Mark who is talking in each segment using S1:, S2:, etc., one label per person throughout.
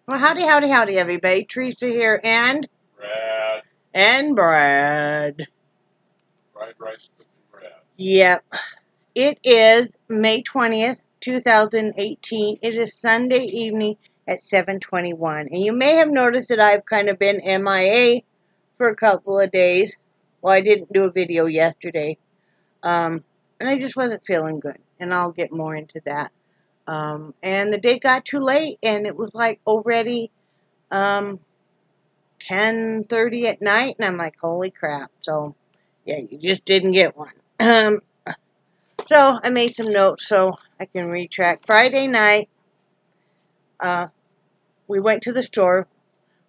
S1: Well, howdy, howdy, howdy, everybody. Teresa here, and
S2: Brad.
S1: Brad.
S2: Fried rice cooking Brad.
S1: Yep. It is May 20th, 2018. It is Sunday evening at 7:21. And you may have noticed that I've kind of been MIA for a couple of days. Well, I didn't do a video yesterday. And I just wasn't feeling good. And I'll get more into that. And the day got too late, and it was like already 10:30 at night, and I'm like, holy crap. So, yeah, you just didn't get one. So I made some notes so I can retrack. Friday night, we went to the store.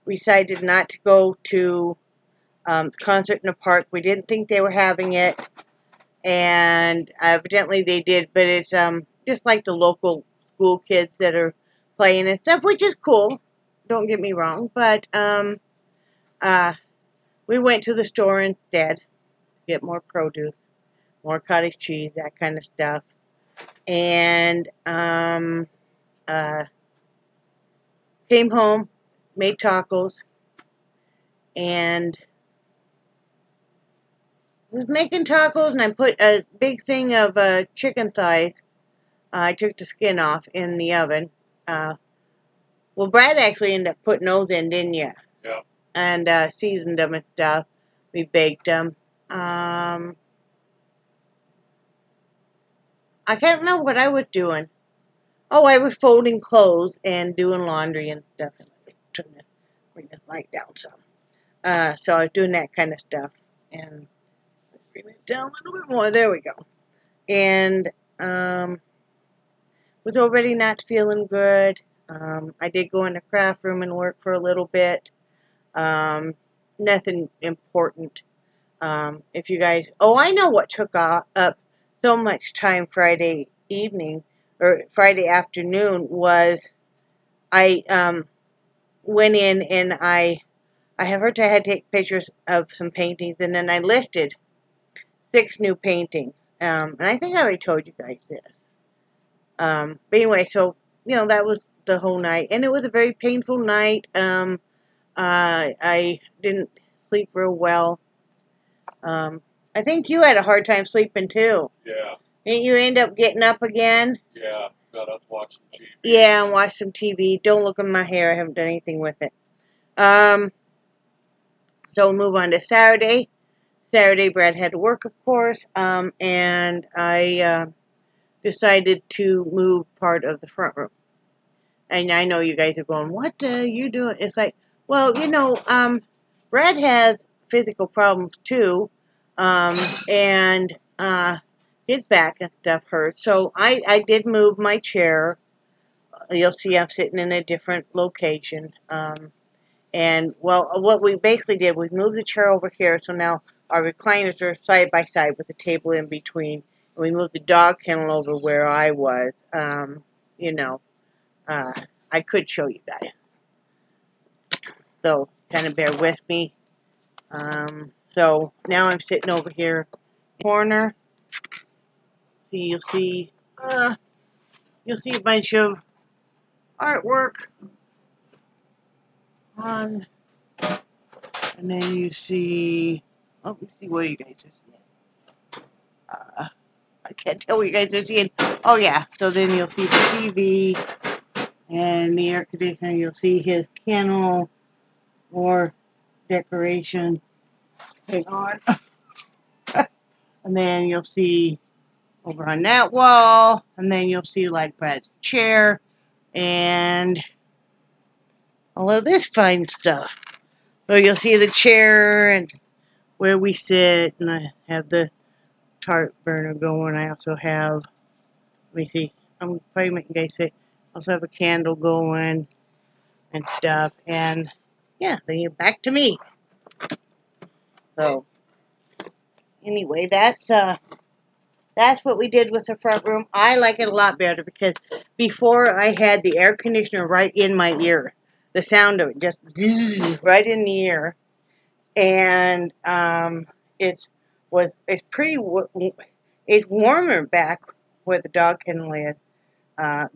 S1: We decided not to go to the concert in the park. We didn't think they were having it, and evidently they did, but it's just like the local school kids that are playing and stuff, which is cool. Don't get me wrong, but we went to the store instead to get more produce, more cottage cheese, that kind of stuff, and came home, made tacos, and was making tacos, and I put a big thing of chicken thighs. I took the skin off in the oven. Well, Brad actually ended up putting those in, didn't you?
S2: Yeah.
S1: And seasoned them and stuff. We baked them. I can't remember what I was doing. Oh, I was folding clothes and doing laundry and stuff. Trying to bring this light down some. So I was doing that kind of stuff. And bring it down a little bit more. There we go. And was already not feeling good. I did go in the craft room and work for a little bit. Nothing important. If you guys... Oh, I know what took up so much time Friday evening or Friday afternoon was I went in and I have heard I had to take pictures of some paintings, and then I listed 6 new paintings. And I think I already told you guys this. But anyway, so, you know, that was the whole night. And it was a very painful night. I didn't sleep real well. I think you had a hard time sleeping too.
S2: Yeah.
S1: Didn't you end up getting up again?
S2: Yeah. Got up watching TV.
S1: Yeah, and watch some TV. Don't look at my hair. I haven't done anything with it. So we'll move on to Saturday. Saturday, Brad had to work, of course, and I decided to move part of the front room. And I know you guys are going, what are you doing? It's like, well, you know, Brad has physical problems too, and his back and stuff hurts. So I did move my chair. You'll see I'm sitting in a different location. And, well, what we basically did, we moved the chair over here, so now our recliners are side by side with a table in between. And we moved the dog kennel over where I was. You know, I could show you guys. So, kind of bear with me. So, now I'm sitting over here in the corner. You'll see a bunch of artwork on, and then you see, oh, let me see what you guys are seeing. I can't tell what you guys are seeing. Oh, yeah, so then you'll see the TV and the air conditioner. You'll see his kennel, more decoration. Hang on. And then you'll see over on that wall, and then you'll see like Brad's chair and all of this fine stuff. So you'll see the chair and where we sit, and I have the tart burner going. I also have, let me see, I'm probably making you guys say, I also have a candle going and stuff, and yeah, then you're back to me. So anyway, that's what we did with the front room. I like it a lot better because before I had the air conditioner right in my ear. The sound of it just right in the ear. And it's warmer back where the dog kennel is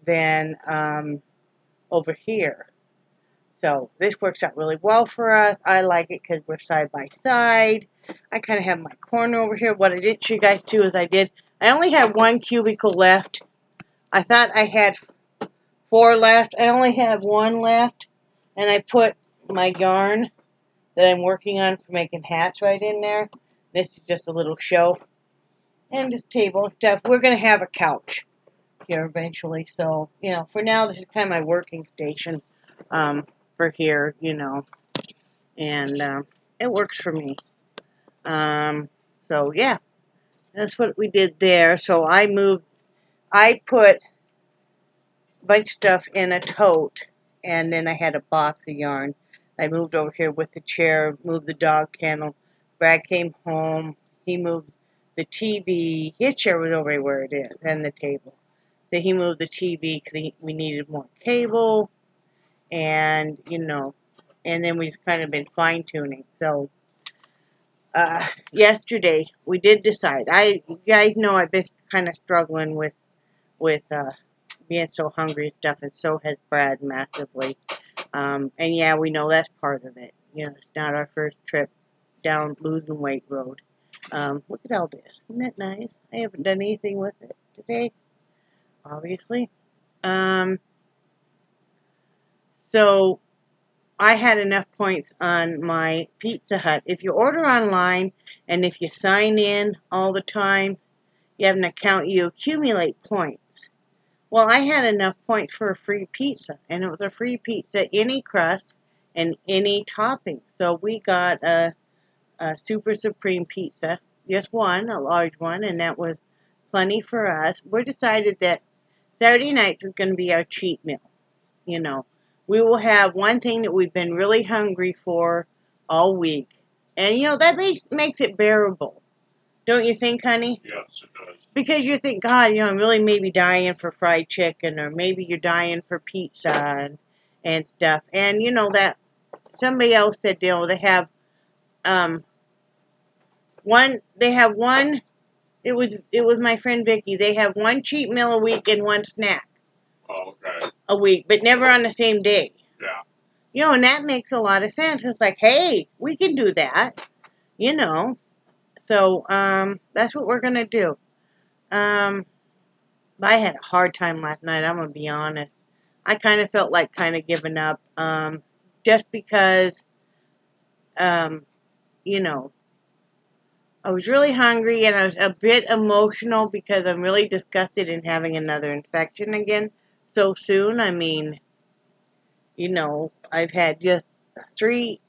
S1: than over here. So this works out really well for us. I like it because we're side by side. I kind of have my corner over here. What I did show you guys too is I only had 1 cubicle left. I thought I had 4 left. I only have 1 left. And I put my yarn that I'm working on for making hats right in there. This is just a little show. And this table and stuff. We're going to have a couch here eventually. So, you know, for now, this is kind of my working station for here, you know. And it works for me. So, yeah. That's what we did there. So, I put a bunch of stuff in a tote. And then I had a box of yarn. I moved over here with the chair, moved the dog kennel. Brad came home. He moved the TV. His chair was over where it is, and the table. Then he moved the TV because we needed more cable. And, you know, and then we've kind of been fine-tuning. So, yesterday, we did decide. You guys know I've been kind of struggling with being so hungry and stuff, and so has Brad massively. And yeah, we know that's part of it. You know, it's not our first trip down losing weight road. Look at all this. Isn't that nice? I haven't done anything with it today, obviously. So I had enough points on my Pizza Hut. If you order online and if you sign in all the time, you have an account, you accumulate points. Well, I had enough points for a free pizza, and it was a free pizza, any crust and any topping. So we got a Super Supreme pizza, just one, a large one, and that was plenty for us. We decided that Saturday nights is going to be our cheat meal. You know, we will have one thing that we've been really hungry for all week, and you know that makes it bearable. Don't you think, honey?
S2: Yes, it does.
S1: Because you think, God, you know, I'm really maybe dying for fried chicken, or maybe you're dying for pizza and stuff. And, you know, that somebody else said, you know, they have one, it was my friend Vicky, they have one cheat meal a week and one snack a week, but never on the same day.
S2: Yeah.
S1: You know, and that makes a lot of sense. It's like, hey, we can do that, you know. So, that's what we're going to do. I had a hard time last night, I'm going to be honest. I kind of felt like kind of giving up, just because, you know, I was really hungry and I was a bit emotional because I'm really disgusted in having another infection again so soon. I mean, you know, I've had just 3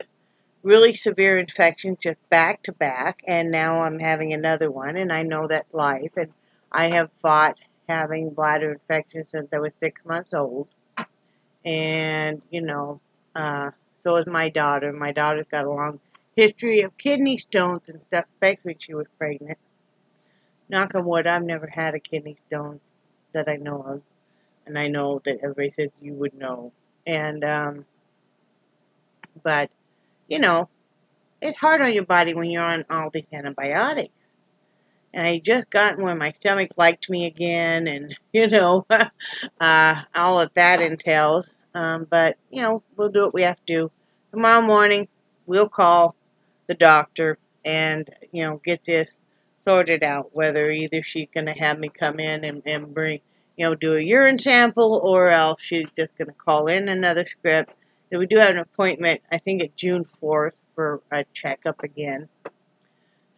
S1: really severe infections just back to back, and now I'm having another one, and I know that's life, and I have fought having bladder infection since I was 6 months old, and, you know, so is my daughter. My daughter's got a long history of kidney stones and stuff, especially when she was pregnant. Knock on wood, I've never had a kidney stone that I know of, and I know that everybody says you would know, and, but, you know, it's hard on your body when you're on all these antibiotics. And I just gotten where my stomach liked me again, and, you know, all of that entails. But, you know, we'll do what we have to do. Tomorrow morning, we'll call the doctor and, you know, get this sorted out, whether either she's going to have me come in and bring, you know, do a urine sample, or else she's just going to call in another script. So we do have an appointment, I think, at June 4th for a checkup again.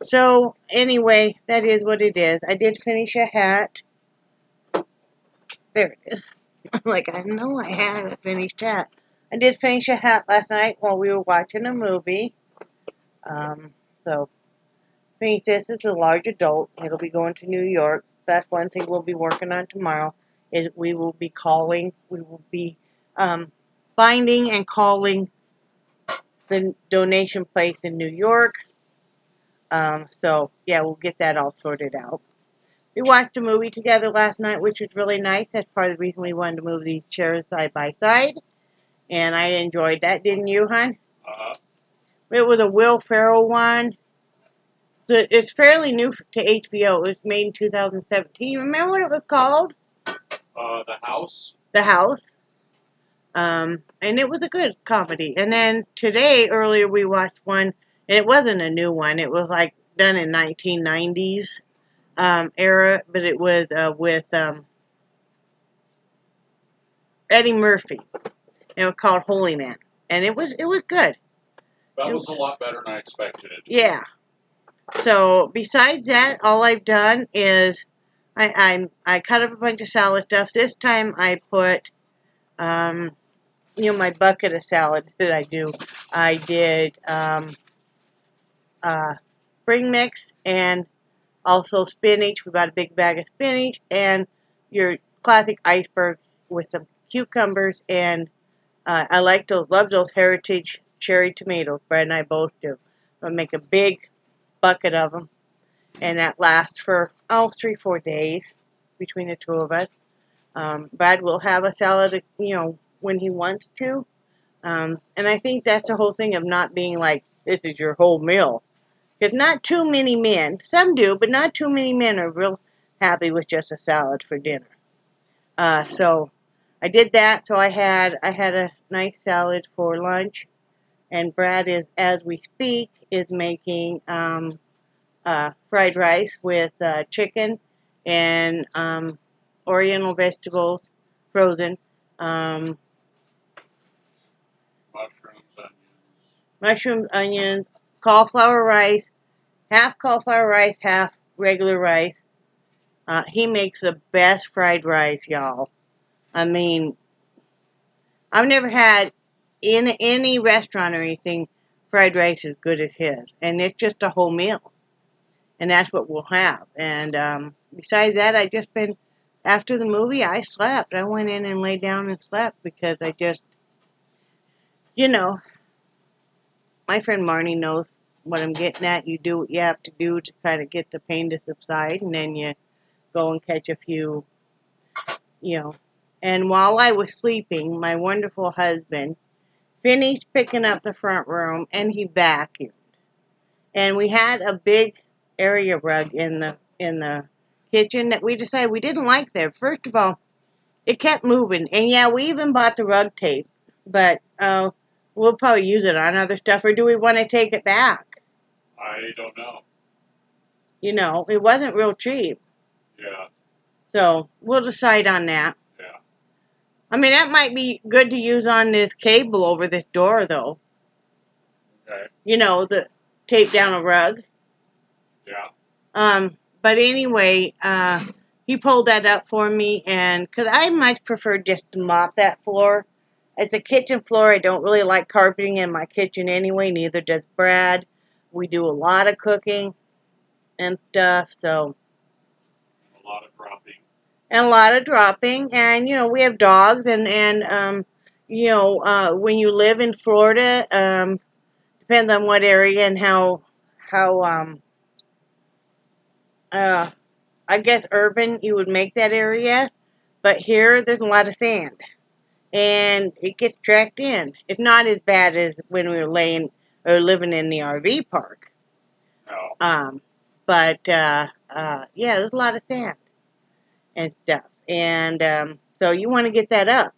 S1: So, anyway, that is what it is. I did finish a hat. There it is. Like, I know I had a finished hat. I did finish a hat last night while we were watching a movie. So, finish this. It's a large adult. It'll be going to New York. That's one thing we'll be working on tomorrow. Is we will be finding and calling the donation place in New York. So, yeah, we'll get that all sorted out. We watched a movie together last night, which was really nice. That's part of the reason we wanted to move these chairs side by side. And I enjoyed that, didn't you, hon?
S2: Uh-huh.
S1: It was a Will Ferrell one. It's fairly new to HBO. It was made in 2017. Remember what it was called?
S2: The House.
S1: The House. And it was a good comedy. And then today, earlier, we watched one, and it wasn't a new one. It was like done in 1990s era, but it was with Eddie Murphy. It was called Holy Man, and it was good.
S2: That was a lot better than I expected it.
S1: Yeah. So besides that, all I've done is I cut up a bunch of salad stuff. This time I put my bucket of salad that I do. I did spring mix and also spinach. We got a big bag of spinach and your classic iceberg with some cucumbers, and I love those heritage cherry tomatoes. Brad and I both do. I'll make a big bucket of them, and that lasts for 3-4 days between the two of us. Brad will have a salad, when he wants to, and I think that's the whole thing of not being like, this is your whole meal. Because not too many men, some do, but not too many men are real happy with just a salad for dinner. So I did that. So I had a nice salad for lunch, and Brad is, as we speak, is making fried rice with chicken and Oriental vegetables, frozen, mushrooms, onions, cauliflower rice, half cauliflower rice, half regular rice. He makes the best fried rice, y'all. I mean, I've never had in any restaurant or anything fried rice as good as his, and it's just a whole meal, and that's what we'll have. And besides that, I just been, after the movie, I slept. I went in and laid down and slept because I just, my friend Marnie knows what I'm getting at. You do what you have to do to kind of get the pain to subside, and then you go and catch a few, And while I was sleeping, my wonderful husband finished picking up the front room, and he vacuumed. And we had a big area rug in the kitchen that we decided we didn't like there. First of all, it kept moving. And yeah, we even bought the rug tape. But we'll probably use it on other stuff. Or do we want to take it back?
S2: I don't know.
S1: It wasn't real cheap.
S2: Yeah.
S1: So we'll decide on that.
S2: Yeah.
S1: I mean, that might be good to use on this cable over this door, though.
S2: Okay.
S1: The tape down a rug.
S2: Yeah.
S1: But anyway, he pulled that up for me, and because I much prefer just to mop that floor. It's a kitchen floor. I don't really like carpeting in my kitchen anyway. Neither does Brad. We do a lot of cooking and stuff, so.
S2: A lot of dropping.
S1: And a lot of dropping, and we have dogs, and when you live in Florida, depends on what area and how I guess urban you would make that area, but here there's a lot of sand, and it gets tracked in. It's not as bad as when we were living in the RV park.
S2: No.
S1: But yeah, there's a lot of sand and stuff, and so you want to get that up.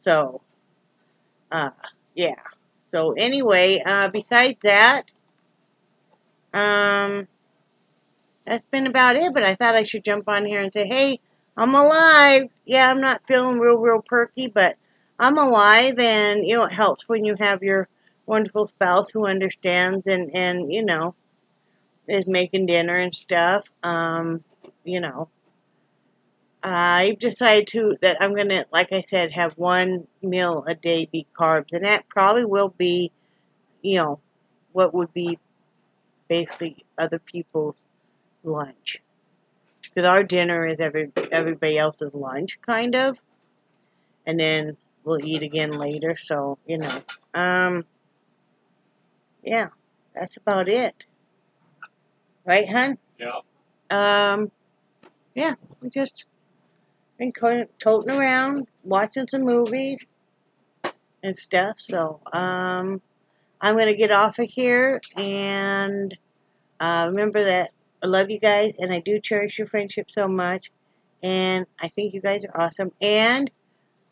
S1: So, yeah. So anyway, besides that, that's been about it. But I thought I should jump on here and say, hey, I'm alive. Yeah, I'm not feeling real perky, but I'm alive, and it helps when you have your wonderful spouse who understands and is making dinner and stuff. I've decided that I'm going to, like I said, have one meal a day be carbs. And that probably will be, what would be basically other people's lunch. Because our dinner is everybody else's lunch, kind of. And then we'll eat again later. So, yeah, that's about it. Right, hon?
S2: Yeah.
S1: Yeah, we just been toting around, watching some movies and stuff. So, I'm going to get off of here, and remember that I love you guys, and I do cherish your friendship so much, and I think you guys are awesome. And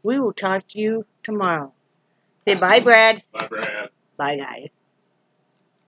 S1: We will talk to you tomorrow. Say bye, Brad.
S2: Bye, Brad.
S1: Bye, guys.